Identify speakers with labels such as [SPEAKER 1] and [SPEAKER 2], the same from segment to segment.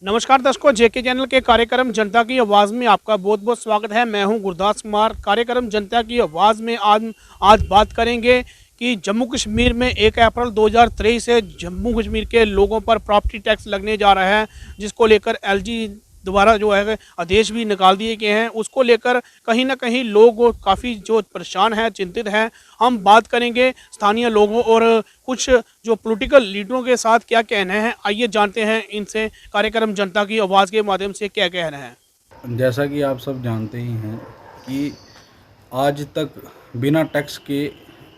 [SPEAKER 1] नमस्कार दर्शकों, जेके चैनल के कार्यक्रम जनता की आवाज़ में आपका बहुत बहुत स्वागत है। मैं हूं गुरदास कुमार। कार्यक्रम जनता की आवाज़ में आज बात करेंगे कि जम्मू कश्मीर में 1 अप्रैल 2023 से जम्मू कश्मीर के लोगों पर प्रॉपर्टी टैक्स लगने जा रहा है, जिसको लेकर एलजी द्वारा जो है आदेश भी निकाल दिए गए हैं। उसको लेकर कहीं ना कहीं लोग काफ़ी जो परेशान हैं, चिंतित हैं। हम बात करेंगे स्थानीय लोगों और कुछ जो पॉलिटिकल लीडरों के साथ क्या कहना है। आइए जानते हैं इनसे कार्यक्रम जनता की आवाज़ के माध्यम से क्या कहना है।
[SPEAKER 2] जैसा कि आप सब जानते ही हैं कि आज तक बिना टैक्स के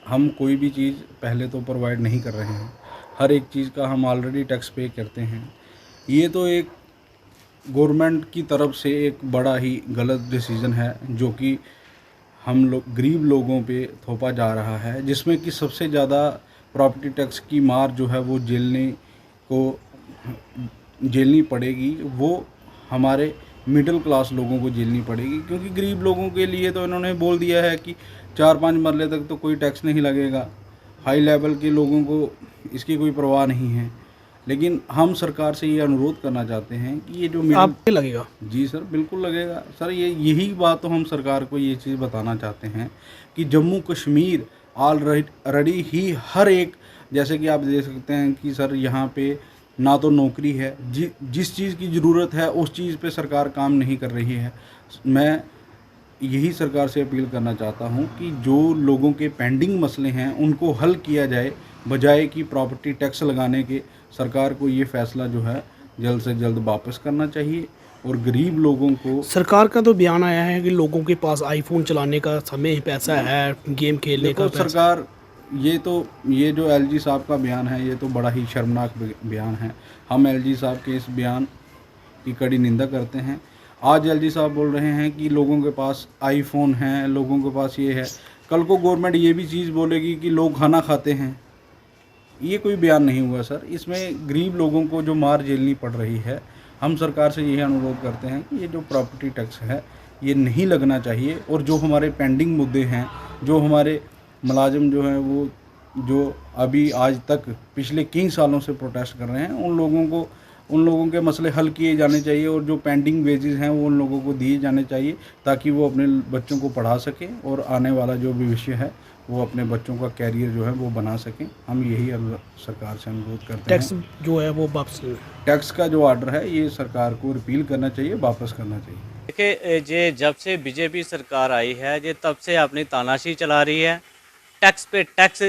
[SPEAKER 2] हम कोई भी चीज़ पहले तो प्रोवाइड नहीं कर रहे हैं। हर एक चीज़ का हम ऑलरेडी टैक्स पे करते हैं। ये तो एक गवर्नमेंट की तरफ से एक बड़ा ही गलत डिसीज़न है, जो कि हम लोग गरीब लोगों पे थोपा जा रहा है, जिसमें कि सबसे ज़्यादा प्रॉपर्टी टैक्स की मार जो है वो झेलनी पड़ेगी। वो हमारे मिडिल क्लास लोगों को झेलनी पड़ेगी, क्योंकि गरीब लोगों के लिए तो इन्होंने बोल दिया है कि 4-5 मरले तक तो कोई टैक्स नहीं लगेगा। हाई लेवल के लोगों को इसकी कोई परवाह नहीं है। लेकिन हम सरकार से ये अनुरोध करना चाहते हैं कि ये जो
[SPEAKER 1] आप लगेगा।
[SPEAKER 2] जी सर, बिल्कुल लगेगा सर। यही बात तो हम सरकार को ये चीज़ बताना चाहते हैं कि जम्मू कश्मीर ऑलरेडी ही हर एक, जैसे कि आप देख सकते हैं कि सर यहाँ पे ना तो नौकरी है, जिस चीज़ की ज़रूरत है उस चीज़ पे सरकार काम नहीं कर रही है। मैं यही सरकार से अपील करना चाहता हूँ कि जो लोगों के पेंडिंग मसले हैं उनको हल किया जाए, बजाय कि प्रॉपर्टी टैक्स लगाने के। सरकार को ये फ़ैसला जो है जल्द से जल्द वापस करना चाहिए और गरीब लोगों को।
[SPEAKER 1] सरकार का तो बयान आया है कि लोगों के पास आईफोन चलाने का समय पैसा है, गेम खेलने का पैसा।
[SPEAKER 2] सरकार ये जो एलजी साहब का बयान है, ये तो बड़ा ही शर्मनाक बयान है। हम एलजी साहब के इस बयान की कड़ी निंदा करते हैं। आज एलजी साहब बोल रहे हैं कि लोगों के पास आईफोन है, लोगों के पास ये है। कल को गवर्नमेंट ये भी चीज़ बोलेगी कि लोग खाना खाते हैं। ये कोई बयान नहीं हुआ सर। इसमें गरीब लोगों को जो मार झेलनी पड़ रही है। हम सरकार से यही अनुरोध करते हैं कि ये जो प्रॉपर्टी टैक्स है ये नहीं लगना चाहिए, और जो हमारे पेंडिंग मुद्दे हैं, जो हमारे मुलाजिम जो हैं वो जो अभी आज तक पिछले कई सालों से प्रोटेस्ट कर रहे हैं, उन लोगों के मसले हल किए जाने चाहिए, और जो पेंडिंग वेजेस हैं वो उन लोगों को दिए जाने चाहिए, ताकि वो अपने बच्चों को पढ़ा सकें और आने वाला जो भविष्य है वो अपने बच्चों का कैरियर जो है वो बना सकें। हम यही सरकार से अनुरोध करते हैं।
[SPEAKER 1] टैक्स जो है वो वापस,
[SPEAKER 2] टैक्स का जो ऑर्डर है ये सरकार को रिपील करना चाहिए, वापस करना चाहिए।
[SPEAKER 3] देखिए, जे जब से बीजेपी सरकार आई है जे तब से अपनी तानाशाही चला रही है। टैक्स पे टैक्स,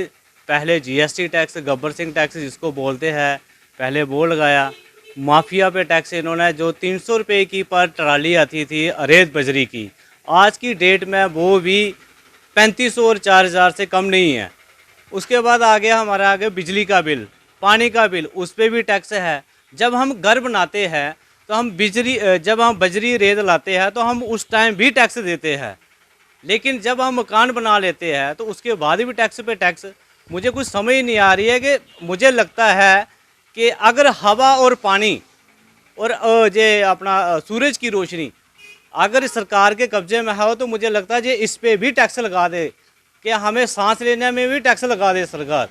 [SPEAKER 3] पहले GST tax, Gabbar Singh tax जिसको बोलते हैं, पहले वो लगाया। माफिया पे टैक्स इन्होंने, जो 300 रुपये की पर ट्राली आती थी अरेज बजरी की, आज की डेट में वो भी 3500 और 4000 से कम नहीं है। उसके बाद आ गया हमारा आगे बिजली का बिल, पानी का बिल, उस पर भी टैक्स है। जब हम घर बनाते हैं तो हम जब हम बजरी रेत लाते हैं तो हम उस टाइम भी टैक्स देते हैं, लेकिन जब हम मकान बना लेते हैं तो उसके बाद भी टैक्स पे टैक्स। मुझे कुछ समझ नहीं आ रही है कि मुझे लगता है कि अगर हवा और पानी और जे अपना सूरज की रोशनी अगर सरकार के कब्जे में है तो मुझे लगता है जे इस पे भी टैक्स लगा दे, कि हमें सांस लेने में भी टैक्स लगा दे सरकार।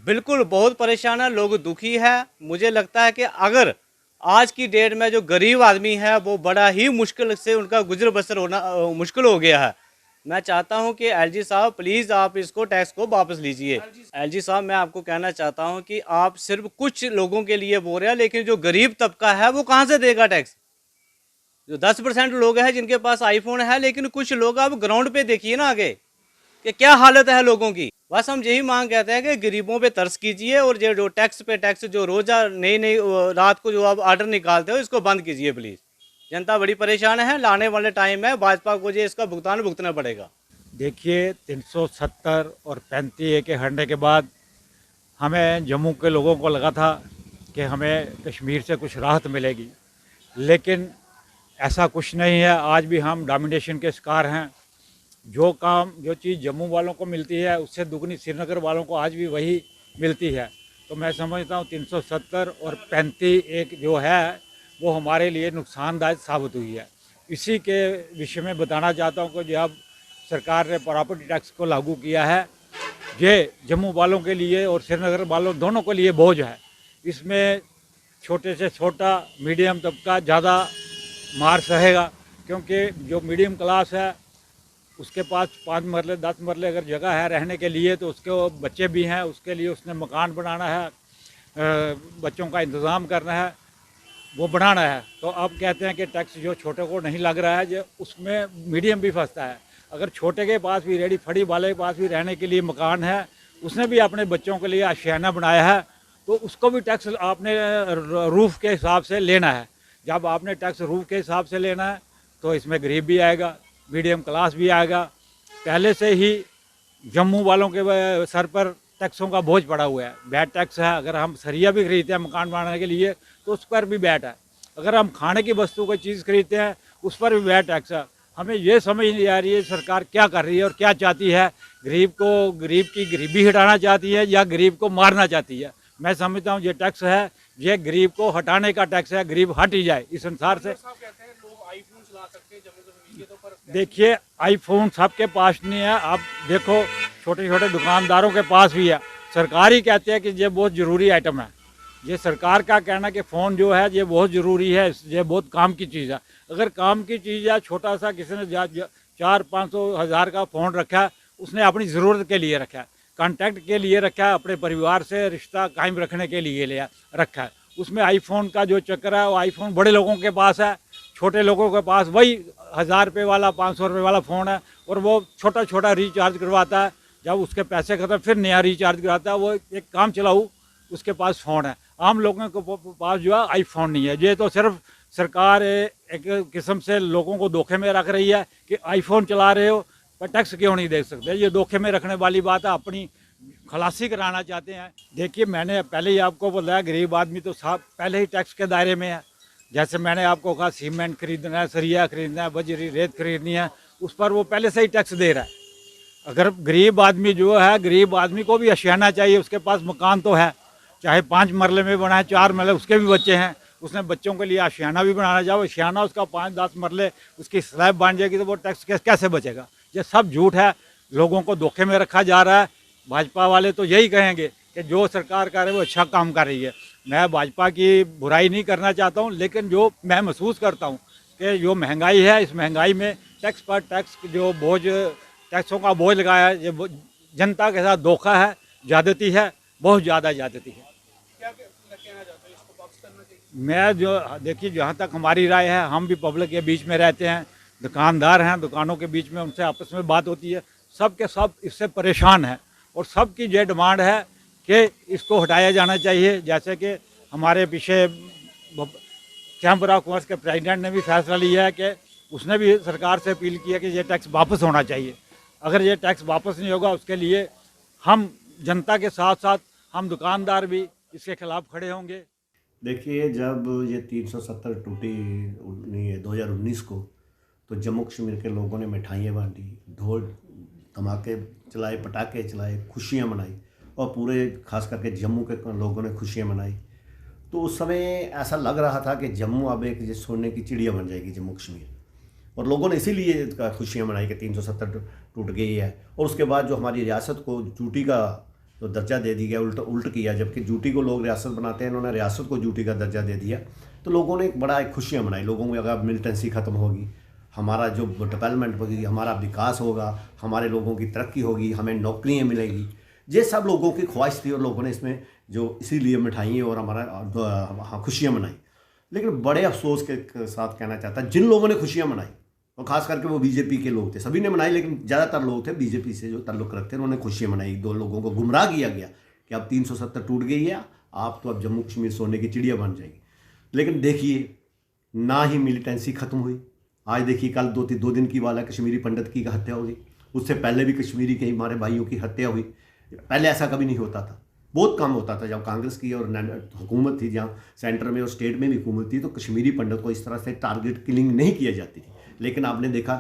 [SPEAKER 3] बिल्कुल बहुत परेशान है, लोग दुखी है। मुझे लगता है कि अगर आज की डेट में जो गरीब आदमी है वो बड़ा ही मुश्किल से उनका गुजर बसर होना मुश्किल हो गया है। मैं चाहता हूं कि एलजी साहब प्लीज़ आप इसको टैक्स को वापस लीजिए। एलजी साहब, मैं आपको कहना चाहता हूं कि आप सिर्फ कुछ लोगों के लिए बोल रहे हैं, लेकिन जो गरीब तबका है वो कहाँ से देगा टैक्स। जो 10% लोग हैं जिनके पास आईफोन है, लेकिन कुछ लोग आप ग्राउंड पे देखिए ना आगे कि क्या हालत है लोगों की। बस हम यही मांग कहते हैं कि गरीबों पे तरस कीजिए, और जो टैक्स पे टैक्स जो रोज़ा नई रात को जो आप ऑर्डर निकालते हो इसको बंद कीजिए प्लीज़। जनता बड़ी परेशान है। लाने वाले टाइम में भाजपा को जो इसका भुगतान भुगतना पड़ेगा।
[SPEAKER 4] देखिए, 370 और 35 के हटने के बाद हमें जम्मू के लोगों को लगा था कि हमें कश्मीर से कुछ राहत मिलेगी, लेकिन ऐसा कुछ नहीं है। आज भी हम डोमिनेशन के शिकार हैं। जो चीज़ जम्मू वालों को मिलती है उससे दुगनी श्रीनगर वालों को आज भी वही मिलती है। तो मैं समझता हूँ 370 और 35 जो है वो हमारे लिए नुकसानदायक साबित हुई है। इसी के विषय में बताना चाहता हूँ कि जब सरकार ने प्रॉपर्टी टैक्स को लागू किया है, ये जम्मू वालों के लिए और श्रीनगर वालों दोनों के लिए बोझ है। इसमें छोटे से छोटा मीडियम तबका ज़्यादा मार सहेगा, क्योंकि जो मीडियम क्लास है उसके पास 5 मरले 10 मरले अगर जगह है रहने के लिए, तो उसके बच्चे भी हैं, उसके लिए उसने मकान बनाना है, बच्चों का इंतज़ाम करना है, वो बनाना है। तो अब कहते हैं कि टैक्स जो छोटे को नहीं लग रहा है, जो उसमें मीडियम भी फंसता है। अगर छोटे के पास भी रेडी फड़ी वाले के पास भी रहने के लिए मकान है, उसने भी अपने बच्चों के लिए आशियाना बनाया है, तो उसको भी टैक्स आपने रूफ़ के हिसाब से लेना है। जब आपने टैक्स रूफ़ के हिसाब से लेना है तो इसमें गरीब भी आएगा, मीडियम क्लास भी आएगा। पहले से ही जम्मू वालों के सर पर टैक्सों का बोझ पड़ा हुआ है, वैट टैक्स है। अगर हम सरिया भी खरीदते हैं मकान बनाने के लिए तो उस पर भी वैट है। अगर हम खाने की वस्तु कोई चीज़ खरीदते हैं उस पर भी वैट टैक्स है। हमें ये समझ नहीं आ रही है सरकार क्या कर रही है और क्या चाहती है। गरीब की गरीबी हटाना चाहती है या गरीब को मारना चाहती है। मैं समझता हूँ ये टैक्स है, ये गरीब को हटाने का टैक्स है। गरीब हट ही जाए इस संसार से। देखिए, आईफोन सबके पास नहीं है। आप देखो, छोटे छोटे दुकानदारों के पास भी है। सरकार ही कहते हैं कि ये बहुत ज़रूरी आइटम है। ये सरकार का कहना कि फ़ोन जो है ये बहुत ज़रूरी है, ये बहुत काम की चीज़ है। अगर काम की चीज़ है, छोटा सा किसी ने 400-500 हज़ार का फ़ोन रखा है, उसने अपनी ज़रूरत के लिए रखा है, कांटेक्ट के लिए रखा है, अपने परिवार से रिश्ता कायम रखने के लिए लिया रखा है। उसमें आईफोन का जो चक्कर है, वो आईफोन बड़े लोगों के पास है, छोटे लोगों के पास वही 1000 रुपये वाला 500 रुपये वाला फ़ोन है, और वो छोटा छोटा रिचार्ज करवाता है। जब उसके पैसे खत्म फिर नया रिचार्ज करवाता है। वो एक काम चलाऊ उसके पास फ़ोन है। आम लोगों के पास जो है आईफोन नहीं है। ये तो सिर्फ सरकार एक किस्म से लोगों को धोखे में रख रही है कि आईफोन चला रहे हो पर टैक्स क्यों नहीं दे सकते। ये धोखे में रखने वाली बात है, अपनी खलासी कराना चाहते हैं। देखिए, मैंने पहले ही आपको बताया, गरीब आदमी तो साहब पहले ही टैक्स के दायरे में है। जैसे मैंने आपको कहा, सीमेंट खरीदना है, सरिया खरीदना है, बजरी रेत खरीदनी है, उस पर वो पहले से ही टैक्स दे रहा है। अगर गरीब आदमी जो है, गरीब आदमी को भी आशियाना चाहिए। उसके पास मकान तो है, चाहे 5 मरले में बना है, 4 मरले, उसके भी बच्चे हैं, उसने बच्चों के लिए आशियाना भी बनाना चाहिए। आशियाना उसका 5-10 मरले उसकी स्लैब बन जाएगी तो वो टैक्स कैसे बचेगा। ये सब झूठ है, लोगों को धोखे में रखा जा रहा है। भाजपा वाले तो यही कहेंगे कि जो सरकार कर रही है वो अच्छा काम कर रही है। मैं भाजपा की बुराई नहीं करना चाहता हूँ, लेकिन जो मैं महसूस करता हूँ कि जो महंगाई है, इस महंगाई में टैक्स पर टैक्स जो बोझ, टैक्सों का बोझ लगाया है, ये जनता के साथ धोखा है, ज़्यादती है, बहुत ज़्यादा ज़्यादती है। मैं जो देखिए, जहाँ तक हमारी राय है, हम भी पब्लिक के बीच में रहते हैं, दुकानदार हैं, दुकानों के बीच में उनसे आपस में बात होती है। सब के सब इससे परेशान हैं और सबकी ये डिमांड है कि इसको हटाया जाना चाहिए। जैसे कि हमारे पीछे चैम्बर ऑफ कॉमर्स के प्रेसिडेंट ने भी फैसला लिया है कि उसने भी सरकार से अपील की है कि ये टैक्स वापस होना चाहिए। अगर ये टैक्स वापस नहीं होगा, उसके लिए हम जनता के साथ साथ हम दुकानदार भी इसके खिलाफ खड़े होंगे।
[SPEAKER 5] देखिए, जब ये 370 टूटी 2019 को, तो जम्मू कश्मीर के लोगों ने मिठाइयाँ बांटी, ढोल धमाके चलाए, पटाखे चलाए, खुशियाँ मनाई, और पूरे खास करके जम्मू के लोगों ने खुशियाँ मनाई। तो उस समय ऐसा लग रहा था कि जम्मू अब एक सोने की चिड़िया बन जाएगी, जम्मू कश्मीर। और लोगों ने इसीलिए खुशियाँ मनाई कि 370 टूट गई है। और उसके बाद जो हमारी रियासत को जूटी का तो दर्जा दे दिया, उल्ट किया। जबकि जूटी को लोग रियासत बनाते हैं, इन्होंने रियासत को जूटी का दर्जा दे दिया। तो लोगों ने एक बड़ा खुशियाँ मनाई। लोगों में अगर मिलिटेंसी ख़त्म होगी, हमारा जो डेवलपमेंट होगी, हमारा विकास होगा, हमारे लोगों की तरक्की होगी, हमें नौकरियाँ मिलेगी, ये सब लोगों की ख्वाहिश थी। और लोगों ने इसमें जो इसीलिए मिठाइयाँ और हमारा खुशियाँ मनाई। लेकिन बड़े अफसोस के साथ कहना चाहता, जिन लोगों ने खुशियाँ मनाई, और ख़ास करके वो बीजेपी के लोग थे, सभी ने मनाई, लेकिन ज़्यादातर लोग थे बीजेपी से जो ताल्लुक़ रखते हैं, उन्होंने खुशियाँ मनाई। 2 लोगों को गुमराह किया गया कि अब 370 टूट गई है, आप तो अब जम्मू कश्मीर सोने की चिड़िया बन जाएगी। लेकिन देखिए, ना ही मिलिटेंसी ख़त्म हुई। आज देखिए, कल 2 दिन की वाला कश्मीरी पंडित की हत्या हो गई। उससे पहले भी कश्मीरी के हमारे भाइयों की हत्या हुई। पहले ऐसा कभी नहीं होता था, बहुत कम होता था। जब कांग्रेस की और हुकूमत थी, जहाँ सेंटर में और स्टेट में भी हुकूमत थी, तो कश्मीरी पंडित को इस तरह से टारगेट किलिंग नहीं किया जाती थी। लेकिन आपने देखा,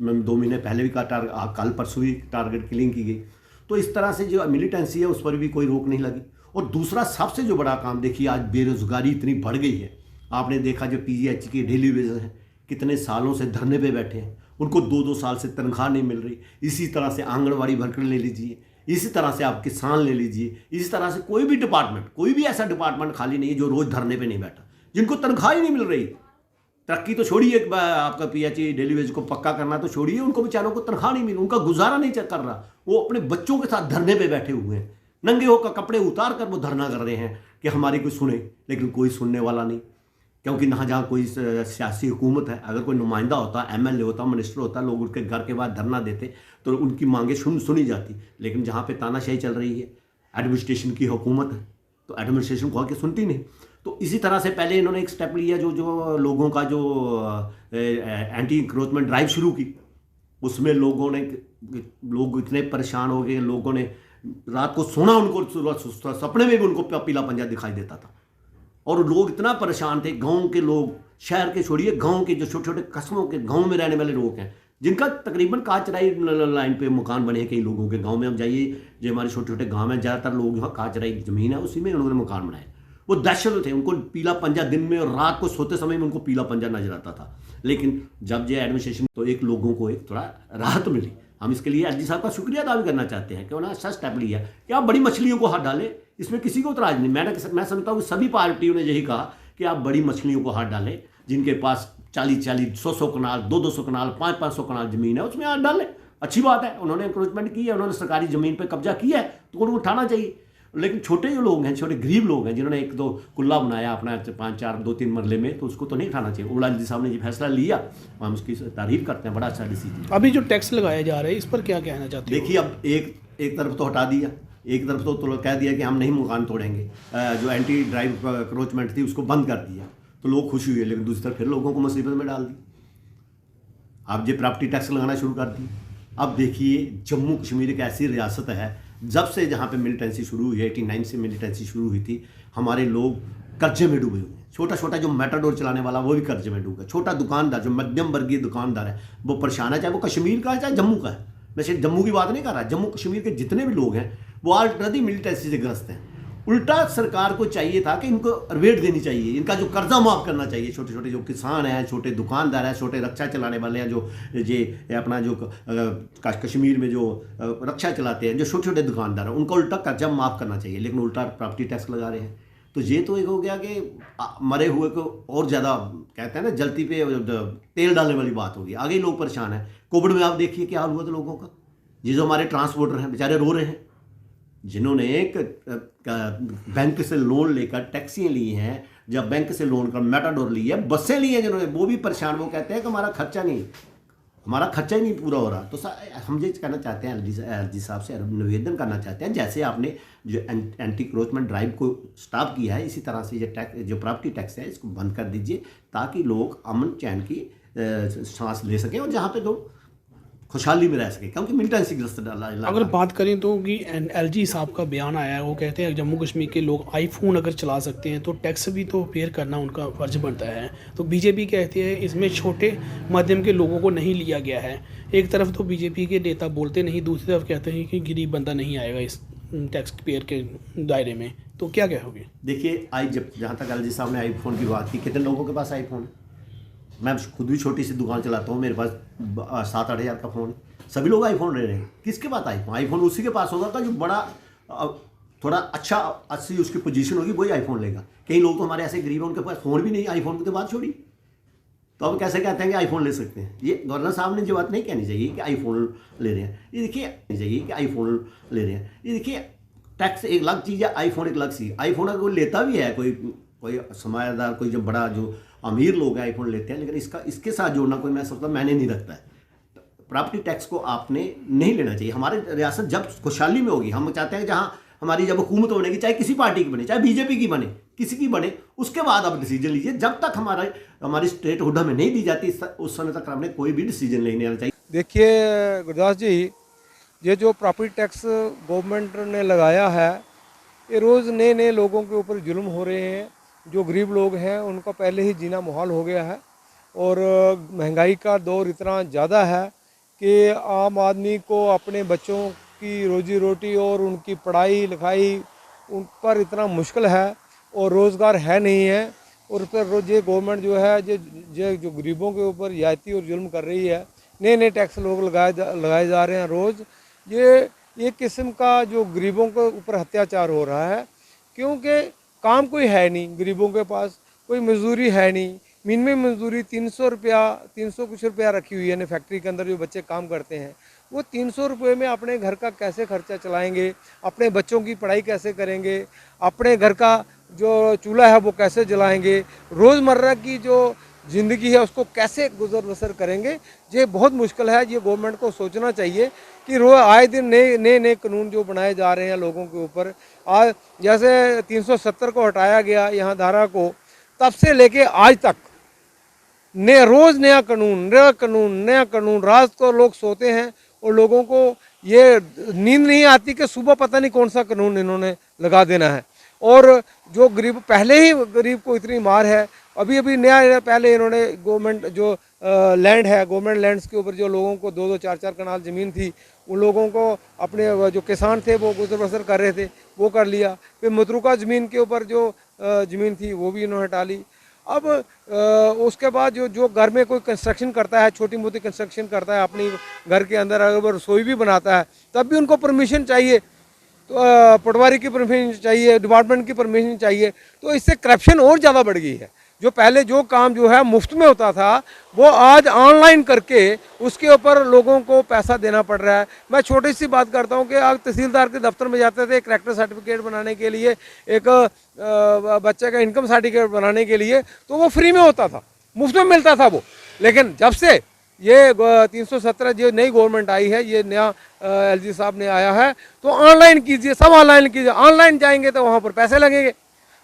[SPEAKER 5] 2 महीने पहले भी कल परसों ही टारगेट किलिंग की गई। तो इस तरह से जो मिलिटेंसी है, उस पर भी कोई रोक नहीं लगी। और दूसरा सबसे जो बड़ा काम, देखिए, आज बेरोज़गारी इतनी बढ़ गई है। आपने देखा, जो PGH के डेली वेजेस हैं, कितने सालों से धरने पे बैठे हैं, उनको 2-2 साल से तनख्वाह नहीं मिल रही। इसी तरह से आंगनवाड़ी वर्कर ले लीजिए, इसी तरह से आप किसान ले लीजिए, इसी तरह से कोई भी डिपार्टमेंट, कोई भी ऐसा डिपार्टमेंट खाली नहीं है जो रोज़ धरने पे नहीं बैठा, जिनको तनख्वाह ही नहीं मिल रही। तरक्की तो छोड़िए, आपका पीएचई डेली वेज को पक्का करना तो छोड़िए, उनको बेचारों को तनख्वाह नहीं मिल, उनका गुजारा नहीं कर रहा। वो अपने बच्चों के साथ धरने पे बैठे हुए हैं, नंगे होकर कपड़े उतार कर वो धरना कर रहे हैं कि हमारी कोई सुने, लेकिन कोई सुनने वाला नहीं। क्योंकि ना जहाँ कोई सियासी हुकूमत है, अगर कोई नुमाइंदा होता, एमएलए होता, मिनिस्टर होता, लोग उनके घर के बाद धरना देते तो उनकी मांगें सुनी जाती। लेकिन जहाँ पे तानाशाही चल रही है, एडमिनिस्ट्रेशन की हुकूमत है, तो एडमिनिस्ट्रेशन को आके सुनती नहीं। तो इसी तरह से पहले इन्होंने एक स्टेप लिया, जो लोगों का जो एंटी इंक्रोचमेंट ड्राइव शुरू की, उसमें लोग इतने परेशान हो गए, लोगों ने रात को सोना, उनको सपने में भी उनको पीला पंजा दिखाई देता था। और लोग इतना परेशान थे, गांव के लोग, शहर के छोड़िए, गांव के जो छोटे छोटे कस्बों के गांव में रहने वाले लोग हैं, जिनका तकरीबन काचराई लाइन पे मकान बने हैं कई लोगों के। गांव में हम जाइए, जो हमारे छोटे छोटे गांव में, ज़्यादातर लोग यहाँ काचराई ज़मीन है, उसी में उन्होंने मकान बनाए। वो दहशत में थे, उनको पीला पंजा दिन में और रात को सोते समय में उनको पीला पंजा नजर आता था। लेकिन जब ये एडमिनिस्ट्रेशन, तो एक लोगों को एक थोड़ा राहत मिली। हम इसके लिए एलजी साहब का शुक्रिया अदा भी करना चाहते हैं कि उन्होंने अच्छा स्टेप लिया कि आप बड़ी मछलियों को हाथ डालें, इसमें किसी को इतराज नहीं। मैं समझता हूँ कि सभी पार्टियों ने यही कहा कि आप बड़ी मछलियों को हाथ डालें, जिनके पास 40-40, 100-100 कनाल, 200-200 कनाल, 500-500 कनाल ज़मीन है, उसमें हाथ डालें। अच्छी बात है, उन्होंने इंक्रोचमेंट की है, उन्होंने सरकारी ज़मीन पर कब्जा किया है, तो उनको उठाना चाहिए। लेकिन छोटे जो लोग हैं, छोटे गरीब लोग हैं, जिन्होंने एक दो कुल्ला बनाया अपना 5-4, 2-3 मरले में, तो उसको तो नहीं उठाना चाहिए। उला जी साहब ने ये फैसला लिया, हम उसकी तारीफ करते हैं, बड़ा अच्छा डिसीजन।
[SPEAKER 1] अभी जो टैक्स लगाए जा रहे हैं, इस पर क्या कहना चाहते हैं?
[SPEAKER 5] देखिए, अब एक तरफ तो हटा दिया, एक तरफ तो कह दिया कि हम नहीं मकान तोड़ेंगे, जो एंटी ड्राइव क्रोचमेंट थी उसको बंद कर दिया, तो लोग खुश हुए। लेकिन दूसरी तरफ फिर लोगों को मुसीबत में डाल दी। आप ये प्रॉपर्टी टैक्स लगाना शुरू कर दी। अब देखिए, जम्मू कश्मीर एक ऐसी रियासत है, जब से जहाँ पे मिलिटेंसी शुरू हुई है, 89 से मिलिटेंसी शुरू हुई थी, हमारे लोग कर्जे में डूबे हुए हैं। छोटा छोटा जो मेटाडोर चलाने वाला वो भी कर्जे में डूब गया। छोटा दुकानदार, जो मध्यम वर्गीय दुकानदार है, वो परेशान है, चाहे वो कश्मीर का है चाहे जम्मू का है। मैं सिर्फ जम्मू की बात नहीं कर रहा, जम्मू कश्मीर के जितने भी लोग हैं वो ऑलरेडी मिलिटेंसी से ग्रस्त हैं। उल्टा सरकार को चाहिए था कि इनको रिबेट देनी चाहिए, इनका जो कर्जा माफ़ करना चाहिए। छोटे छोटे जो किसान हैं, छोटे दुकानदार हैं, छोटे रक्षा चलाने वाले हैं, जो ये अपना जो कश्मीर में जो रक्षा चलाते हैं, जो छोटे छोटे दुकानदार हैं, उनका उल्टा कर्जा माफ़ करना चाहिए, लेकिन उल्टा प्रॉपर्टी टैक्स लगा रहे हैं। तो ये तो एक हो गया कि मरे हुए को और ज़्यादा, कहते हैं ना, जलती पे तेल डालने वाली बात होगी। आगे लोग परेशान हैं। कोविड में आप देखिए क्या हाल हुआ था लोगों का। ये जो हमारे ट्रांसपोर्टर हैं बेचारे रो रहे हैं, जिन्होंने एक बैंक से लोन लेकर टैक्सियाँ ली हैं, जब बैंक से लोन कर मेटाडोर ली है, बसें ली हैं, जिन्होंने, वो भी परेशान। वो कहते हैं कि हमारा खर्चा ही नहीं पूरा हो रहा। तो हम ये कहना चाहते हैं, एलजी साहब से निवेदन करना चाहते हैं, जैसे आपने जो एंटी क्रोचमेंट ड्राइव को स्टॉप किया है, इसी तरह से ये टैक्स, जो प्रॉपर्टी टैक्स है, इसको बंद कर दीजिए, ताकि लोग अमन चैन की सांस ले सकें और जहाँ पे लोग खुशहाली में रह सके, क्योंकि मिलिटेंसी ग्रस्त
[SPEAKER 1] अगर बात करें तो कि एलजी साहब का बयान आया है, वो कहते हैं जम्मू कश्मीर के लोग आईफोन अगर चला सकते हैं तो टैक्स भी तो पेयर करना उनका फर्ज बनता है। तो बीजेपी कहती है इसमें छोटे माध्यम के लोगों को नहीं लिया गया है। एक तरफ तो बीजेपी के नेता बोलते नहीं, दूसरी तरफ कहते हैं कि गरीब बंदा नहीं आएगा इस टैक्स पेयर के दायरे में। तो क्या कहोगे?
[SPEAKER 5] देखिए, जहाँ तक एलजी साहब ने आईफोन की बात की, कितने लोगों के पास आईफोन है? मैं खुद भी छोटी सी दुकान चलाता हूँ, मेरे पास 7-8 हज़ार का फ़ोन है। सभी लोग आईफोन ले रहे हैं। किसके पास आईफोन उसी के पास होगा का जो बड़ा थोड़ा अच्छा अच्छी उसकी पोजीशन होगी, वही आईफोन लेगा। कई लोग तो हमारे ऐसे गरीब हैं, उनके पास फ़ोन भी नहीं, आईफोन की बात छोड़ी, तो अब कैसे कहते हैं कि आईफोन ले सकते हैं? ये गवर्नर साहब ने जो बात नहीं कहनी चाहिए कि आईफोन ले रहे हैं। ये देखिए, टैक्स एक अलग चीज़ है, आईफोन एक अलग चीज़। आईफोन अगर कोई लेता भी है, कोई समाजदार, कोई जो बड़ा जो अमीर लोग हैं आईफोन लेते हैं, लेकिन इसके साथ जोड़ना कोई, मैं सोचता मैंने नहीं रखता है। प्रॉपर्टी टैक्स को आपने नहीं लेना चाहिए। हमारी रियासत जब खुशहाली में होगी, हम चाहते हैं जहाँ हमारी जब हुकूमत बनेगी, चाहे किसी पार्टी की बने, चाहे बीजेपी की बने, किसी की बने, उसके बाद आप डिसीजन लीजिए। जब तक हमारी स्टेट हुड हमें नहीं दी जाती, उस समय तक हमने कोई भी डिसीजन नहीं लेना चाहिए।
[SPEAKER 6] देखिए गुरदास जी, ये जो प्रॉपर्टी टैक्स गवर्नमेंट ने लगाया है, ये रोज़ नए नए लोगों के ऊपर जुल्म हो रहे हैं। जो गरीब लोग हैं उनका पहले ही जीना मुहाल हो गया है, और महंगाई का दौर इतना ज़्यादा है कि आम आदमी को अपने बच्चों की रोजी रोटी और उनकी पढ़ाई लिखाई उन पर इतना मुश्किल है, और रोज़गार है नहीं है। और फिर रोज ये गवर्नमेंट जो है जो गरीबों के ऊपर रियायती और जुल्म कर रही है, नए नए टैक्स लोग लगाए जा रहे हैं रोज़। ये एक किस्म का जो गरीबों के ऊपर अत्याचार हो रहा है, क्योंकि काम कोई है नहीं, गरीबों के पास कोई मजदूरी है नहीं। मिनिमम मजदूरी 300 रुपया, 300 कुछ रुपया रखी हुई है ना फैक्ट्री के अंदर जो बच्चे काम करते हैं, वो 300 रुपये में अपने घर का कैसे खर्चा चलाएंगे, अपने बच्चों की पढ़ाई कैसे करेंगे, अपने घर का जो चूल्हा है वो कैसे जलाएंगे, रोज़मर्रा की जो ज़िंदगी है उसको कैसे गुजर बसर करेंगे। ये बहुत मुश्किल है। ये गवर्नमेंट को सोचना चाहिए कि रोज़ आए दिन नए कानून जो बनाए जा रहे हैं लोगों के ऊपर। आज जैसे 370 को हटाया गया यहाँ धारा को, तब से लेके आज तक रोज़ नया कानून। रात को लोग सोते हैं और लोगों को ये नींद नहीं आती कि सुबह पता नहीं कौन सा कानून इन्होंने लगा देना है। और जो गरीब, पहले ही गरीब को इतनी मार है, अभी नया पहले इन्होंने गवर्नमेंट जो लैंड है, गवर्नमेंट लैंड्स के ऊपर जो लोगों को 2-2 4-4 कनाल ज़मीन थी, उन लोगों को अपने जो किसान थे वो गुजर बसर कर रहे थे, वो कर लिया। फिर मुतरुका ज़मीन के ऊपर जो ज़मीन थी वो भी इन्होंने हटा ली। अब उसके बाद जो घर में कोई कंस्ट्रक्शन करता है, छोटी मोटी कंस्ट्रक्शन करता है अपनी घर के अंदर, अगर रसोई भी बनाता है तब भी उनको परमिशन चाहिए, तो पटवारी की परमिशन चाहिए, डिपार्टमेंट की परमिशन चाहिए। तो इससे करप्शन और ज़्यादा बढ़ गई है। जो पहले जो काम जो है मुफ्त में होता था वो आज ऑनलाइन करके उसके ऊपर लोगों को पैसा देना पड़ रहा है। मैं छोटी सी बात करता हूँ कि आज तहसीलदार के दफ्तर में जाते थे करैक्टर सर्टिफिकेट बनाने के लिए, एक बच्चे का इनकम सर्टिफिकेट बनाने के लिए, तो वो फ्री में होता था, मुफ्त में मिलता था वो। लेकिन जब से ये 317 जो नई गवर्नमेंट आई है, ये नया एलजी साहब ने आया है, तो ऑनलाइन कीजिए, सब ऑनलाइन कीजिए। ऑनलाइन जाएंगे तो वहाँ पर पैसे लगेंगे।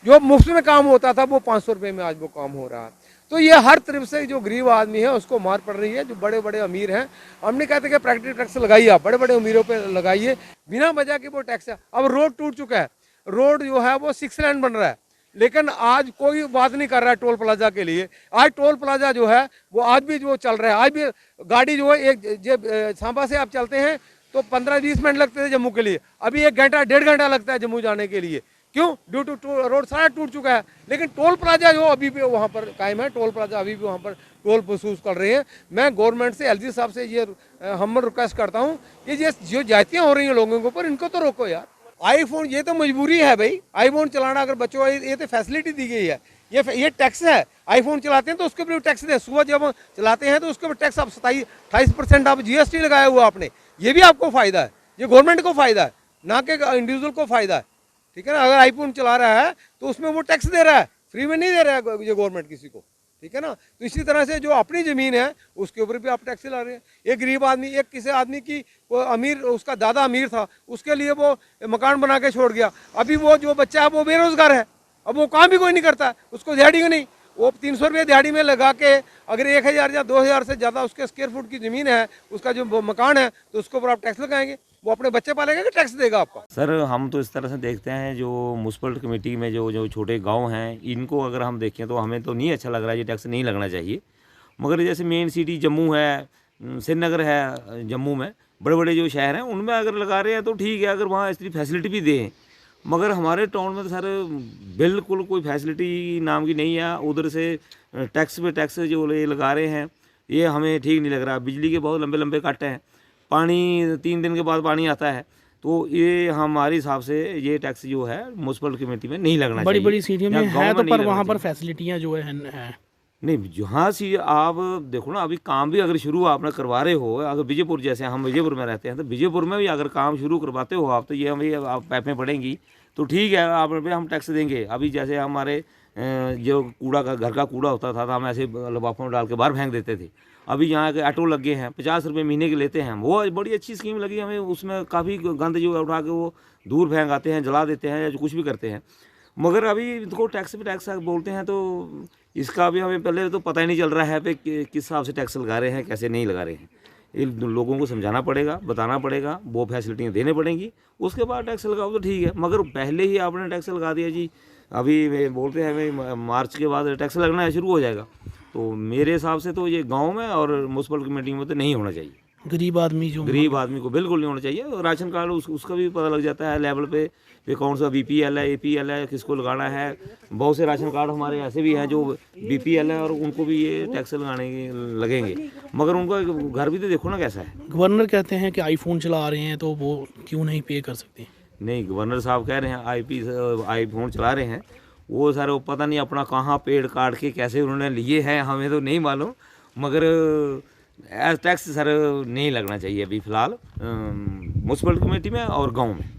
[SPEAKER 6] जो मुफ्त में काम होता था वो 500 रुपये में आज वो काम हो रहा है। तो ये हर तरफ से जो गरीब आदमी है उसको मार पड़ रही है। जो बड़े बड़े अमीर हैं, हम नहीं कहते कि प्रैक्टिस टैक्स लगाइए, आप बड़े बड़े अमीरों पे लगाइए, बिना वजह के वो टैक्स है। अब रोड टूट चुका है, रोड जो है वो 6 लेन बन रहा है, लेकिन आज कोई बात नहीं कर रहा है टोल प्लाजा के लिए। आज टोल प्लाजा जो है वो आज भी जो चल रहा है, आज भी गाड़ी जो है एक सांबा से आप चलते हैं तो 15-20 मिनट लगते थे जम्मू के लिए, अभी 1 घंटा 1.5 घंटा लगता है जम्मू जाने के लिए। क्यों? ड्यू टू रोड सारा टूट चुका है। लेकिन टोल प्लाजा जो अभी भी वहाँ पर कायम है, टोल प्लाजा अभी भी वहाँ पर टोल वसूल कर रहे हैं। मैं गवर्नमेंट से, एलजी साहब से ये हम रिक्वेस्ट करता हूँ कि ये जो जातियाँ हो रही हैं लोगों के ऊपर, इनको तो रोको यार। आईफोन ये तो मजबूरी है भाई, आईफोन चलाना अगर बच्चों, ये तो फैसिलिटी दी गई है, ये टैक्स है। आईफोन चलाते हैं तो उसके ऊपर टैक्स दे, सुबह जब चलाते हैं तो उसके ऊपर टैक्स आप 27-28% आप जीएसटी लगाया हुआ आपने, ये भी आपको फ़ायदा है, ये गवर्नमेंट को फ़ायदा है, ना कि इंडिविजुअल को फ़ायदा है। ठीक है ना? अगर आईफोन चला रहा है तो उसमें वो टैक्स दे रहा है, फ्री में नहीं दे रहा है ये गवर्नमेंट किसी को। ठीक है ना? तो इसी तरह से जो अपनी ज़मीन है उसके ऊपर भी आप टैक्स ला रहे हैं। एक गरीब आदमी, एक किसी आदमी की वो अमीर, उसका दादा अमीर था, उसके लिए वो मकान बना के छोड़ गया, अभी वो जो बच्चा है वो बेरोजगार है, अब वो काम भी कोई नहीं करता है, उसको दिहाड़ी को नहीं, वो 300 रुपये दिहाड़ी में लगा के अगर 1000 या 2000 से ज़्यादा उसके स्क्वायर फुट की ज़मीन है, उसका जो मकान है, तो उसके ऊपर आप टैक्स लगाएंगे। वो अपने बच्चे पालेगा कि टैक्स देगा आपका?
[SPEAKER 7] सर हम तो इस तरह से देखते हैं, जो म्यूनसिपल कमेटी में जो छोटे गांव हैं, इनको अगर हम देखें तो हमें तो नहीं अच्छा लग रहा है, ये टैक्स नहीं लगना चाहिए। मगर जैसे मेन सिटी जम्मू है, श्रीनगर है, जम्मू में बड़े बड़े जो शहर हैं उनमें अगर लगा रहे हैं तो ठीक है, अगर वहाँ इतनी फैसिलिटी भी दें। मगर हमारे टाउन में तो सर बिल्कुल कोई फैसिलिटी नाम की नहीं है। उधर से टैक्स पे टैक्स जो ये लगा रहे हैं, ये हमें ठीक नहीं लग रहा। बिजली के बहुत लंबे लंबे कट हैं, पानी 3 दिन के बाद पानी आता है, तो ये हमारे हिसाब से ये टैक्स जो है म्यूनसिपल कमेटी में नहीं लगना चाहिए।
[SPEAKER 1] बड़ी सिटी में है तो, पर वहाँ पर फैसिलिटियाँ जो है
[SPEAKER 7] नहीं, जहाँ से आप देखो ना, अभी काम भी अगर शुरू आपने करवा रहे हो, अगर विजयपुर जैसे हम विजयपुर में रहते हैं तो विजयपुर में भी अगर काम शुरू करवाते हो आप, तो ये हमें आप पैपें पड़ेंगी तो ठीक है, आप पे हम टैक्स देंगे। अभी जैसे हमारे जो कूड़ा का घर का कूड़ा होता था तो हम ऐसे लिफाफों में डाल के बाहर फेंक देते थे। अभी यहाँ के ऑटो लगे हैं, 50 रुपये महीने के लेते हैं, वो बड़ी अच्छी स्कीम लगी हमें। उसमें काफ़ी गंद जो उठा के वो दूर फेंक आते हैं, जला देते हैं या जो कुछ भी करते हैं। मगर अभी इनको टैक्स पे टैक्स बोलते हैं, तो इसका भी हमें पहले तो पता ही नहीं चल रहा है पे किस हिसाब से टैक्स लगा रहे हैं, कैसे नहीं लगा रहे हैं। इन लोगों को समझाना पड़ेगा, बताना पड़ेगा, वो फैसिलिटियाँ देने पड़ेंगी, उसके बाद टैक्स लगाओ तो ठीक है। मगर पहले ही आपने टैक्स लगा दिया जी, अभी बोलते हैं हमें मार्च के बाद टैक्स लगना शुरू हो जाएगा, तो मेरे हिसाब से तो ये गाँव में और म्यूनसिपल कमेटी में तो नहीं होना चाहिए।
[SPEAKER 1] गरीब आदमी जो
[SPEAKER 7] गरीब आदमी को बिल्कुल नहीं होना चाहिए। और राशन कार्ड उसका भी पता लग जाता है लेवल पे कौन सा BPL है, APL है, किसको लगाना है। बहुत से राशन कार्ड हमारे ऐसे भी हैं जो BPL है और उनको भी ये टैक्स लगाने लगेंगे, मगर उनका घर भी तो देखो ना कैसा है।
[SPEAKER 1] गवर्नर कहते हैं कि आईफोन चला रहे हैं तो वो क्यों नहीं पे कर सकते?
[SPEAKER 7] नहीं, गवर्नर साहब कह रहे हैं आईफोन चला रहे हैं, वो सारे वो पता नहीं अपना कहाँ पेड़ काट के कैसे उन्होंने लिए हैं, हमें तो नहीं मालूम, मगर एज टैक्स सर नहीं लगना चाहिए अभी फ़िलहाल म्यूनसिपल कमेटी में और गांव में।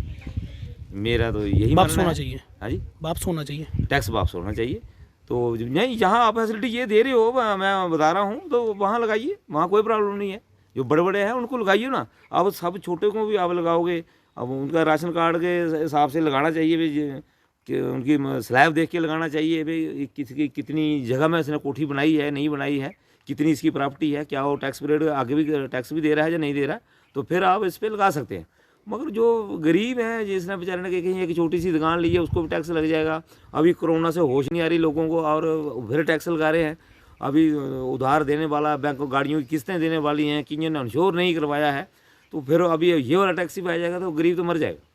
[SPEAKER 7] मेरा तो यही
[SPEAKER 1] वापस
[SPEAKER 7] मानना
[SPEAKER 1] होना
[SPEAKER 7] है।
[SPEAKER 1] चाहिए,
[SPEAKER 7] हाँ जी,
[SPEAKER 1] वापस होना चाहिए।
[SPEAKER 7] टैक्स वापस होना चाहिए। तो नहीं, जहाँ आप फैसिलिटी ये दे रहे हो, मैं बता रहा हूँ, तो वहाँ लगाइए, वहाँ कोई प्रॉब्लम नहीं है। जो बड़े बड़े हैं उनको लगाइए ना, अब सब छोटे को भी आप लगाओगे, अब उनका राशन कार्ड के हिसाब से लगाना चाहिए भाई, कि उनकी स्लैब देख के लगाना चाहिए भाई, किसकी कितनी जगह में इसने कोठी बनाई है, नहीं बनाई है, कितनी इसकी प्रॉपर्टी है, क्या वो टैक्स पीरियड आगे भी टैक्स भी दे रहा है या नहीं दे रहा है, तो फिर आप इस पर लगा सकते हैं। मगर जो गरीब हैं, जिसने बेचारे ने कहीं एक छोटी सी दुकान ली है, उसको भी टैक्स लग जाएगा। अभी कोरोना से होश नहीं आ रही लोगों को और फिर टैक्स लगा रहे हैं। अभी उधार देने वाला बैंक को गाड़ियों की किस्तें देने वाली हैं, किसी ने इंश्योर नहीं करवाया है, तो फिर अभी ये वाला टैक्स भी आ जाएगा तो गरीब तो मर जाएगा।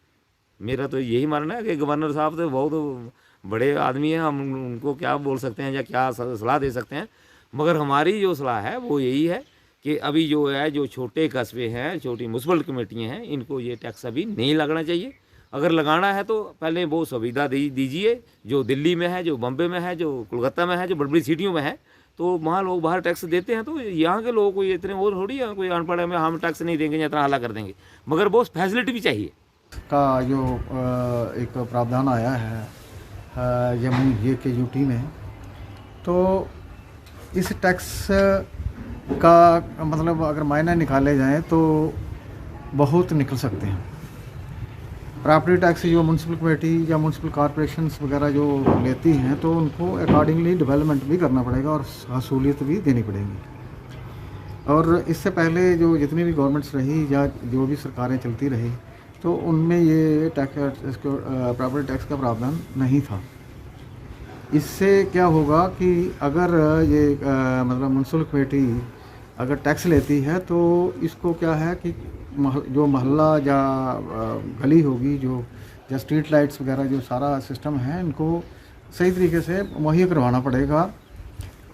[SPEAKER 7] मेरा तो यही मानना है कि गवर्नर साहब तो बहुत बड़े आदमी हैं, हम उनको क्या बोल सकते हैं या क्या सलाह दे सकते हैं, मगर हमारी जो सलाह है वो यही है कि अभी जो है, जो छोटे कस्बे हैं, छोटी म्यूनसिपल कमेटियाँ हैं, इनको ये टैक्स अभी नहीं लगना चाहिए। अगर लगाना है तो पहले वो सुविधा दीजिए जो दिल्ली में है, जो बम्बे में है, जो कोलकाता में है, जो बड़ी बड़ी सिटियों में है, तो वहाँ लोग बाहर टैक्स देते हैं। तो यहाँ के लोगों को ये इतने और थोड़ी है, कोई अनपढ़ है में हम टैक्स नहीं देंगे या इतना हल्ला कर देंगे, मगर वो फैसिलिटी भी चाहिए।
[SPEAKER 8] का जो एक प्रावधान आया है जम्मू के यूटी में, तो इस टैक्स का मतलब अगर मायने निकाले जाएं तो बहुत निकल सकते हैं। प्रॉपर्टी टैक्स जो म्यूनसिपल कमेटी या म्यूनसिपल कॉरपोरेशंस वगैरह जो लेती हैं, तो उनको अकॉर्डिंगली डेवलपमेंट भी करना पड़ेगा और सहूलियत भी देनी पड़ेगी। और इससे पहले जो जितनी भी गवर्नमेंट्स रही या जो भी सरकारें चलती रही, तो उनमें ये टैक्स प्रॉपर्टी टैक्स का प्रावधान नहीं था। इससे क्या होगा कि अगर ये मतलब म्यूनसिपल कमेटी अगर टैक्स लेती है, तो इसको क्या है कि जो मोहल्ला या गली होगी, जो या स्ट्रीट लाइट्स वगैरह जो सारा सिस्टम है, इनको सही तरीके से मुहैया करवाना पड़ेगा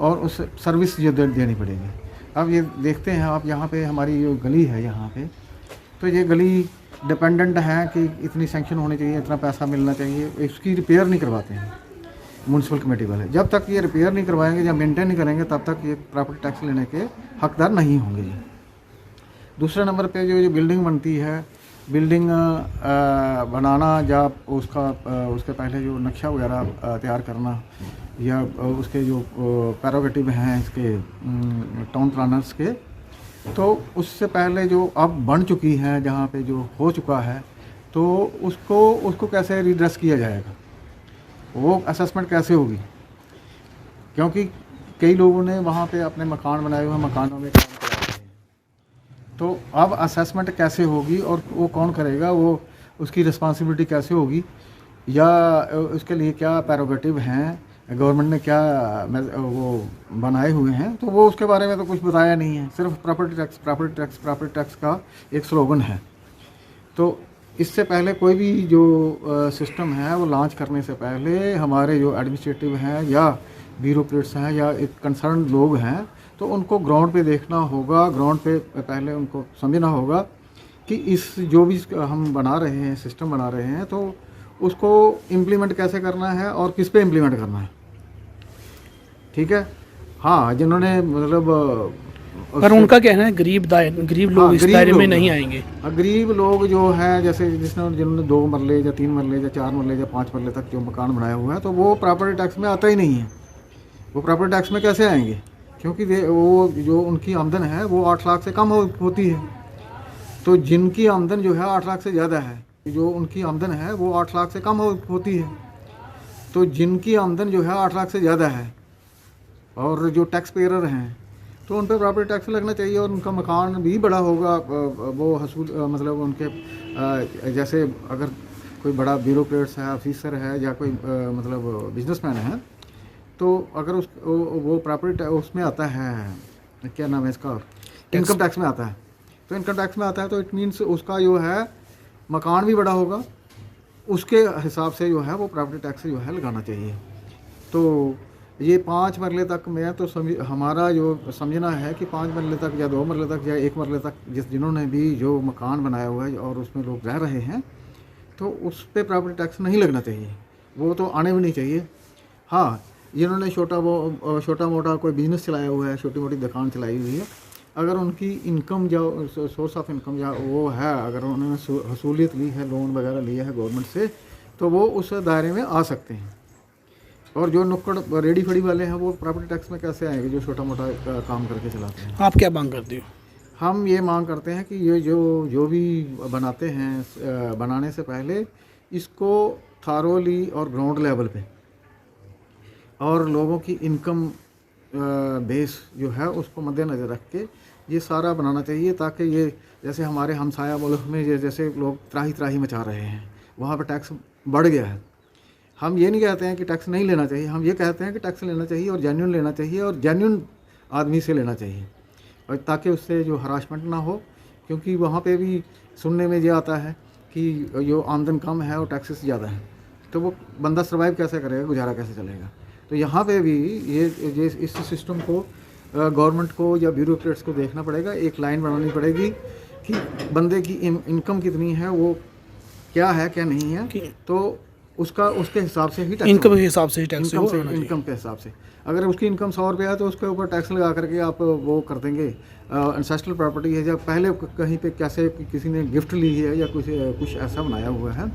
[SPEAKER 8] और उस सर्विस जो देनी पड़ेगी। अब ये देखते हैं आप, यहाँ पे हमारी जो गली है यहाँ पे, तो ये गली डिपेंडेंट है कि इतनी सैंक्शन होनी चाहिए, इतना पैसा मिलना चाहिए, इसकी रिपेयर नहीं करवाते हैं म्यूनसिपल कमेटी वाले। जब तक ये रिपेयर नहीं करवाएंगे या मेंटेन नहीं करेंगे, तब तक ये प्रॉपर्टी टैक्स लेने के हकदार नहीं होंगे जी। दूसरे नंबर पे जो बिल्डिंग बनती है, बिल्डिंग बनाना या उसके पहले जो नक्शा वगैरह तैयार करना, या उसके जो प्रेरोगेटिव हैं इसके टाउन प्लानर्स के, तो उससे पहले जो अब बन चुकी हैं, जहाँ पे जो हो चुका है, तो उसको कैसे रिड्रेस किया जाएगा, वो असेसमेंट कैसे होगी, क्योंकि कई लोगों ने वहाँ पे अपने मकान बनाए हुए हैं, मकानों में काम करा रहे हैं, तो अब असेसमेंट कैसे होगी और वो कौन करेगा, वो उसकी रिस्पॉन्सिबिलिटी कैसे होगी, या उसके लिए क्या प्रेरोगेटिव हैं, गवर्नमेंट ने क्या वो बनाए हुए हैं, तो वो उसके बारे में तो कुछ बताया नहीं है। सिर्फ प्रॉपर्टी टैक्स का एक स्लोगन है। तो इससे पहले कोई भी जो सिस्टम है वो लॉन्च करने से पहले हमारे जो एडमिनिस्ट्रेटिव हैं या ब्यूरोक्रेट्स हैं या एक कंसर्न लोग हैं, तो उनको ग्राउंड पे देखना होगा, ग्राउंड पे पहले उनको समझना होगा कि इस जो भी हम बना रहे हैं, सिस्टम बना रहे हैं, तो उसको इम्प्लीमेंट कैसे करना है और किस पे इम्प्लीमेंट करना है। ठीक है, हाँ, जिन्होंने मतलब
[SPEAKER 1] पर उनका कहना है गरीब लोग इस दायरे में नहीं आएंगे।
[SPEAKER 8] गरीब लोग जो हैं, जैसे जिन्होंने 2 मरले या 3 मरले या 4 मरले या 5 मरले तक जो मकान बनाया हुआ है, तो वो प्रॉपर्टी टैक्स में आता ही नहीं है। वो प्रॉपर्टी टैक्स में कैसे आएंगे, क्योंकि वो जो उनकी आमदन है वो 8 लाख से कम होती है। तो जिनकी आमदन जो है 8 लाख से ज़्यादा है, जो उनकी आमदन है वो 8 लाख से कम होती है। तो जिनकी आमदन जो है 8 लाख से ज़्यादा है और जो टैक्स पेयर हैं, तो उन पर प्रॉपर्टी टैक्स लगना चाहिए और उनका मकान भी बड़ा होगा। वो हसूल मतलब उनके जैसे अगर कोई बड़ा ब्यूरोक्रेट्स है, ऑफिसर है या कोई मतलब बिजनेसमैन है, तो अगर वो प्रॉपर्टी उसमें आता है, क्या नाम है इसका, इनकम टैक्स में आता है, तो इनकम टैक्स में आता है तो इट मीन्स उसका जो है मकान भी बड़ा होगा, उसके हिसाब से जो है वो प्रॉपर्टी टैक्स जो है लगाना चाहिए। तो ये 5 मरले तक मैं तो हमारा जो समझना है कि 5 मरले तक या 2 मरले तक या 1 मरले तक जिन्होंने भी जो मकान बनाया हुआ है और उसमें लोग रह रहे हैं तो उस पर प्रॉपर्टी टैक्स नहीं लगना चाहिए, वो तो आने भी नहीं चाहिए। हाँ, जिन्होंने छोटा मोटा कोई बिज़नेस चलाया हुआ है, छोटी मोटी दुकान चलाई हुई है, अगर उनकी इनकम जो सोर्स ऑफ इनकम या वो है, अगर उन्होंने हसूलियत ली है, लोन वगैरह लिया है गवर्नमेंट से, तो वो उस दायरे में आ सकते हैं। और जो नुक्कड़ रेडी फड़ी वाले हैं वो प्रॉपर्टी टैक्स में कैसे आएंगे, जो छोटा मोटा काम करके चलाते हैं।
[SPEAKER 1] आप क्या मांग करते हो?
[SPEAKER 8] हम ये मांग करते हैं कि ये जो भी बनाते हैं, बनाने से पहले इसको थारोली और ग्राउंड लेवल पे और लोगों की इनकम बेस जो है उसको मद्देनज़र रख के ये सारा बनाना चाहिए, ताकि ये जैसे हमारे हमसाया मुल्क में जैसे लोग त्राही मचा रहे हैं, वहाँ पर टैक्स बढ़ गया है। हम ये नहीं कहते हैं कि टैक्स नहीं लेना चाहिए, हम ये कहते हैं कि टैक्स लेना चाहिए और जेन्युइन लेना चाहिए और जेन्युइन आदमी से लेना चाहिए, और ताकि उससे जो हरासमेंट ना हो। क्योंकि वहाँ पे भी सुनने में ये आता है कि जो आमदन कम है और टैक्सेस ज़्यादा है, तो वो बंदा सर्वाइव कैसे करेगा, गुजारा कैसे चलेगा। तो यहाँ पे भी ये इस सिस्टम को गवर्नमेंट को या ब्यूरोक्रेट्स को देखना पड़ेगा, एक लाइन बनानी पड़ेगी कि बंदे की इनकम कितनी है, वो क्या है क्या नहीं है, तो उसके हिसाब से ही टैक्स,
[SPEAKER 1] इनकम के हिसाब से ही टैक्स
[SPEAKER 8] इनकम के हिसाब से। अगर उसकी इनकम 100 रुपये है तो उसके ऊपर टैक्स लगा करके आप वो कर देंगे। एंसेस्ट्रल प्रॉपर्टी है, जब पहले कहीं पे कैसे किसी ने गिफ्ट ली है या कुछ ऐसा बनाया हुआ है,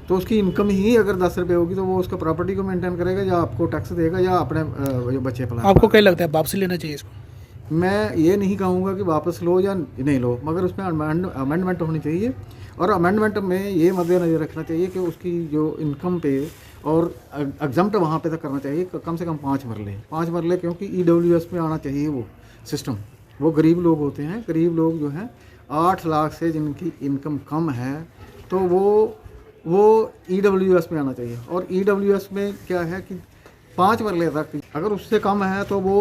[SPEAKER 8] तो उसकी इनकम ही अगर 10 रुपये होगी तो वो उसका प्रॉपर्टी को मेंटेन करेगा या आपको टैक्स देगा या अपने जो बच्चे पला।
[SPEAKER 1] आपको क्या लगता है वापसी लेना चाहिए इसको?
[SPEAKER 8] मैं ये नहीं कहूँगा कि वापस लो या नहीं लो, मगर उसमें अमेंडमेंट होनी चाहिए। और अमेंडमेंट में ये मद्देनज़र रखना चाहिए कि उसकी जो इनकम पे और एग्जम्प्ट वहाँ पे तक करना चाहिए, कम से कम 5 मरले, क्योंकि EWS में आना चाहिए वो सिस्टम। वो गरीब लोग होते हैं, गरीब लोग जो हैं 8 लाख से जिनकी इनकम कम है, तो वो EWS में आना चाहिए। और EWS में क्या है कि 5 मरले तक, अगर उससे कम है तो वो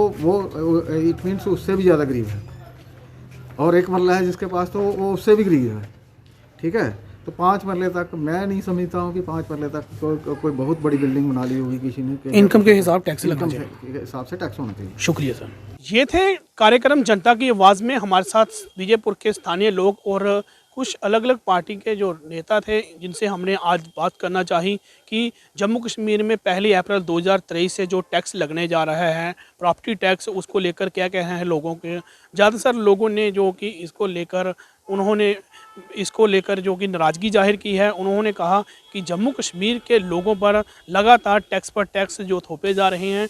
[SPEAKER 8] इट मीन्स उससे भी ज़्यादा गरीब है, और 1 मरला है जिसके पास तो वो उससे भी गरीब है। ठीक है, तो 5 मरले तक मैं नहीं समझता हूँ कि 5 मरले तक कोई बहुत बड़ी बिल्डिंग बना ली होगी किसी ने।
[SPEAKER 1] इनकम के हिसाब टैक्स लगना चाहिए,
[SPEAKER 8] के हिसाब से टैक्स होना चाहिए।
[SPEAKER 1] शुक्रिया सर। ये थे कार्यक्रम जनता की आवाज़ में हमारे साथ विजयपुर के स्थानीय लोग और कुछ अलग अलग पार्टी के जो नेता थे, जिनसे हमने आज बात करना चाही कि जम्मू कश्मीर में 1 अप्रैल 2023 से जो टैक्स लगने जा रहा है, प्रॉपर्टी टैक्स, उसको लेकर क्या कहना है लोगों के। ज़्यादातर लोगों ने जो कि इसको लेकर जो कि नाराज़गी जाहिर की है। उन्होंने कहा कि जम्मू कश्मीर के लोगों पर लगातार टैक्स पर टैक्स जो थोपे जा रहे हैं।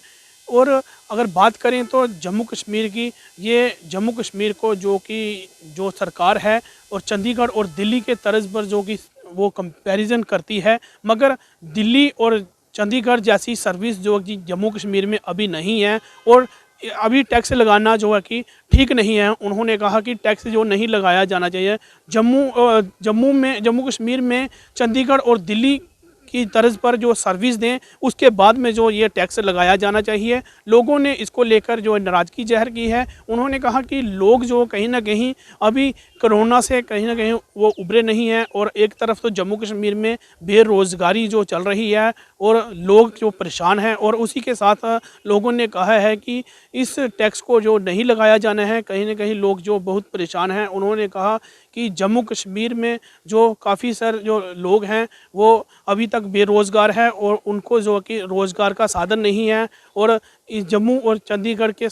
[SPEAKER 1] और अगर बात करें तो जम्मू कश्मीर की, ये जम्मू कश्मीर को जो सरकार है और चंडीगढ़ और दिल्ली के तर्ज पर जो कि वो कंपैरिजन करती है, मगर दिल्ली और चंडीगढ़ जैसी सर्विस जो कि जम्मू कश्मीर में अभी नहीं है, और अभी टैक्स लगाना जो है कि ठीक नहीं है। उन्होंने कहा कि टैक्स जो नहीं लगाया जाना चाहिए। जम्मू कश्मीर में चंडीगढ़ और दिल्ली की तर्ज पर जो सर्विस दें, उसके बाद में जो ये टैक्स लगाया जाना चाहिए। लोगों ने इसको लेकर जो नाराज़गी जाहिर की है। उन्होंने कहा कि लोग जो कहीं ना कहीं अभी कोरोना से कहीं ना कहीं वो उभरे नहीं हैं, और एक तरफ तो जम्मू कश्मीर में बेरोज़गारी जो चल रही है और लोग जो परेशान हैं, और उसी के साथ लोगों ने कहा है कि इस टैक्स को जो नहीं लगाया जाना है, कहीं ना कहीं लोग जो बहुत परेशान हैं। उन्होंने कहा कि जम्मू कश्मीर में जो काफ़ी सारे जो लोग हैं वो अभी तक बेरोज़गार है और उनको जो कि रोज़गार का साधन नहीं है, और इस जम्मू और चंडीगढ़ के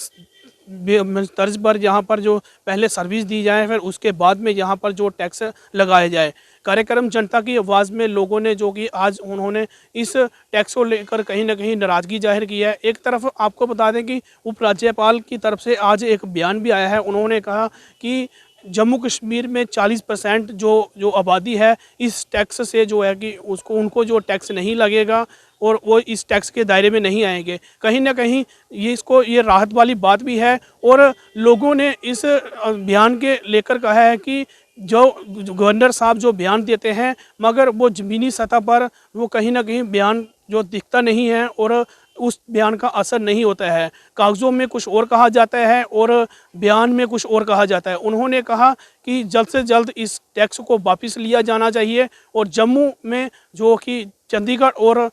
[SPEAKER 1] तर्ज पर यहाँ पर जो पहले सर्विस दी जाए, फिर उसके बाद में यहाँ पर जो टैक्स लगाया जाए। कार्यक्रम जनता की आवाज़ में लोगों ने जो कि आज उन्होंने इस टैक्स को लेकर कहीं ना कहीं नाराज़गी जाहिर की है। एक तरफ आपको बता दें कि उपराज्यपाल की तरफ से आज एक बयान भी आया है। उन्होंने कहा कि जम्मू कश्मीर में 40% जो आबादी है इस टैक्स से जो है कि उनको जो टैक्स नहीं लगेगा और वो इस टैक्स के दायरे में नहीं आएंगे। कहीं ना कहीं ये राहत वाली बात भी है। और लोगों ने इस बयान के लेकर कहा है कि जो गवर्नर साहब जो बयान देते हैं, मगर वो ज़मीनी सतह पर वो कहीं ना कहीं बयान जो दिखता नहीं है, और उस बयान का असर नहीं होता है। कागज़ों में कुछ और कहा जाता है और बयान में कुछ और कहा जाता है। उन्होंने कहा कि जल्द से जल्द इस टैक्स को वापस लिया जाना चाहिए और जम्मू में जो कि चंडीगढ़ और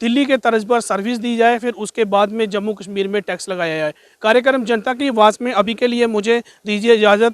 [SPEAKER 1] दिल्ली के तर्ज पर सर्विस दी जाए, फिर उसके बाद में जम्मू कश्मीर में टैक्स लगाया जाए। कार्यक्रम जनता की आवाज़ में अभी के लिए मुझे दीजिए इजाज़त।